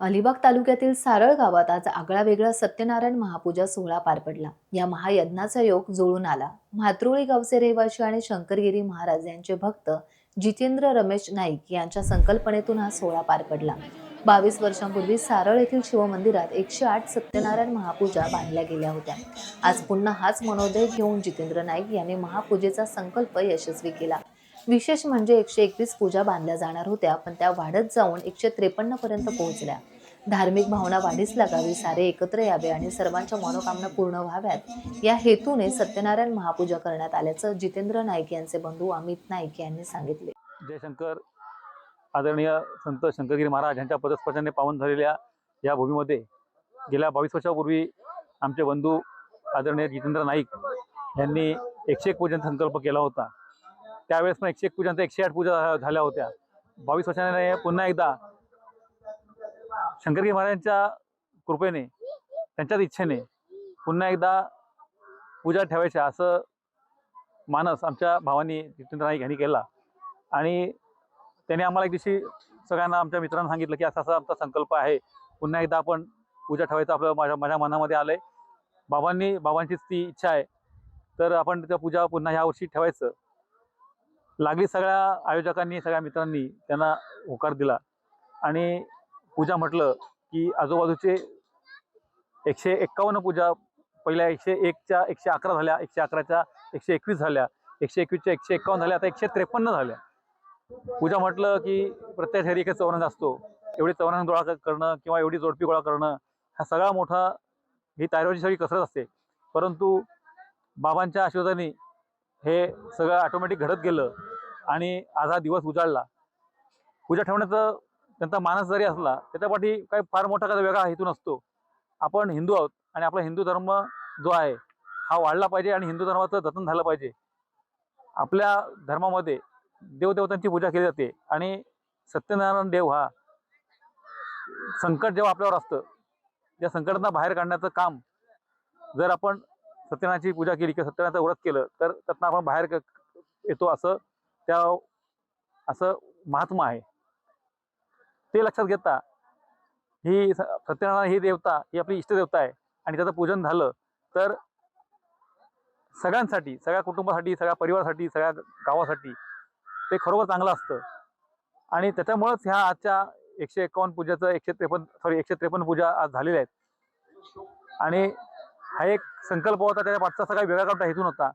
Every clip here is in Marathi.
अलिबाग तालुक्यातील सारळ गावात आज आगळा-वेगळा सत्यनारायण महापूजा सोहळा पार पडला। या महायज्ञाचा योग जुळून आला। म्हात्रोळी गावचे रहिवासी आणि शंकरगिरी महाराज यांचे भक्त जितेंद्र रमेश नाईक यांच्या संकल्पनेतून हा सोहळा पार पडला। 22 वर्षांपूर्वी सारळ येथील शिवमंदिरात 108 सत्यनारायण महापूजा बांधल्या गेल्या होत्या। आज पुन्हा हाच मनोदय घेऊन जितेंद्र नाईक यांनी महापूजेचा संकल्प यशस्वी केला। विशेष म्हणजे 121 पूजा बांधल्या जाणार होत्या, पण त्या वाढत जाऊन 153 पर्यंत पोहोचल्या। धार्मिक भावना वाढीस लागावी, सारे एकत्र यावे आणि सर्वांच्या मनोकामना पूर्ण व्हाव्यात या हेतूने सत्यनारायण महापूजा करण्यात आल्याचं जितेंद्र नाईक यांचे बंधू अमित नाईक यांनी सांगितले। जयशंकर आदरणीय संत शंकरगिरी महाराज यांच्या पदस्पर्शाने पावन झालेल्या या भूमीमध्ये गेल्या 22 वर्षापूर्वी आमचे बंधू आदरणीय जितेंद्र नाईक यांनी 101 पूजन संकल्प केला होता। त्यावेळेस पण 101 पूजनच्या 108 पूजा झाल्या होत्या। 22 वर्षाने पुन्हा एकदा शंकरगिरी महाराजांच्या कृपेने, त्यांच्याच इच्छेने पुन्हा एकदा पूजा ठेवायच्या असं मानस आमच्या भावांनी जितेंद्र नाईक यांनी केला। आणि त्याने आम्हाला एक दिवशी सगळ्यांना, आमच्या मित्रांना सांगितलं की असा असा आमचा संकल्प आहे, पुन्हा एकदा आपण पूजा ठेवायचं आपलं माझ्या मनामध्ये आलंय। बाबांचीच ती इच्छा आहे, तर आपण त्या पूजा पुन्हा ह्या वर्षी ठेवायचं। लागली सगळ्या आयोजकांनी, सगळ्या मित्रांनी त्यांना होकार दिला आणि पूजा म्हटलं की आजूबाजूचे 151 पूजा, पहिल्या 101च्या 111 झाल्या, 111च्या 121 झाल्या, 121च्या 151 झाल्या, आता 153 झाल्या। पूजा म्हटलं की प्रत्येक घरी एकच चौरंग असतो, एवढी चौरंग गोळा करणं किंवा एवढी जोडपी गोळा करणं हा सगळा मोठा, ही तयारीची सगळी कसरत असते। परंतु बाबांच्या आशीर्वादाने हे सगळं ऑटोमॅटिक घडत गेलं आणि आज हा दिवस उजाडला। पूजा ठेवण्याचा त्यांचा मानस जरी असला, त्याच्यापाठी काही फार मोठा काही वेगळा हेतू नसतो। आपण हिंदू आहोत आणि आपला हिंदू धर्म जो आहे हा वाढला पाहिजे आणि हिंदू धर्माचं जतन झालं पाहिजे। आपल्या धर्मामध्ये देवदेवतांची पूजा केली जाते आणि सत्यनारायण देव हा संकट जेव्हा आपल्यावर असतं, त्या संकटांना बाहेर काढण्याचं काम जर आपण सत्यनारायणाची पूजा केली किंवा सत्यनारायणाचं व्रत केलं तर त्यातनं आपण बाहेर येतो, असं महात्मा आहे। ते लक्षात घेता ही सत्यनारायण ही देवता ही आपली इष्टदेवता आहे आणि त्याचं पूजन झालं तर सगळ्यांसाठी, सगळ्या कुटुंबासाठी, सगळ्या परिवारासाठी, सगळ्या गावासाठी ते खरोखर चांगलं असतं। आणि त्याच्यामुळेच ह्या आजच्या 151 पूजाचं 153 पूजा आज झालेल्या आहेत। आणि हा एक संकल्प होता, त्याच्या पाठचा सगळा वेगळा काढता हेतून होता।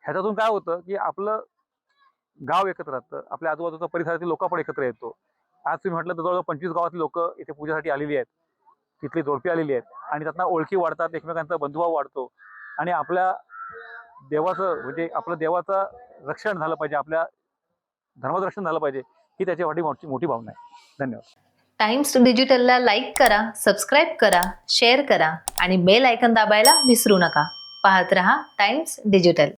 ह्याच्यातून काय होतं की आपलं गाव एकत्र राहतं, आपल्या आजूबाजूचा परिसरातील लोक पण एकत्र येतो। आज तुम्ही म्हटलं तर जवळजवळ 25 गावातली लोक इथे पूजेसाठी आलेली आहेत, तिथली जोडपी आलेली आहेत आणि त्यातनं ओळखी वाढतात, एकमेकांचा बंधुभाव वाढतो आणि आपल्या देवाचं, म्हणजे आपलं देवाचं रक्षण झालं पाहिजे, आपल्या धर्माचं रक्षण झालं पाहिजे, ही त्याच्यासाठी मोठी भावना आहे। धन्यवाद। टाइम्स डिजिटलला लाईक करा, सबस्क्राईब करा, शेअर करा आणि बेल आयकॉन दाबायला विसरू नका। पाहत रहा टाइम्स डिजिटल।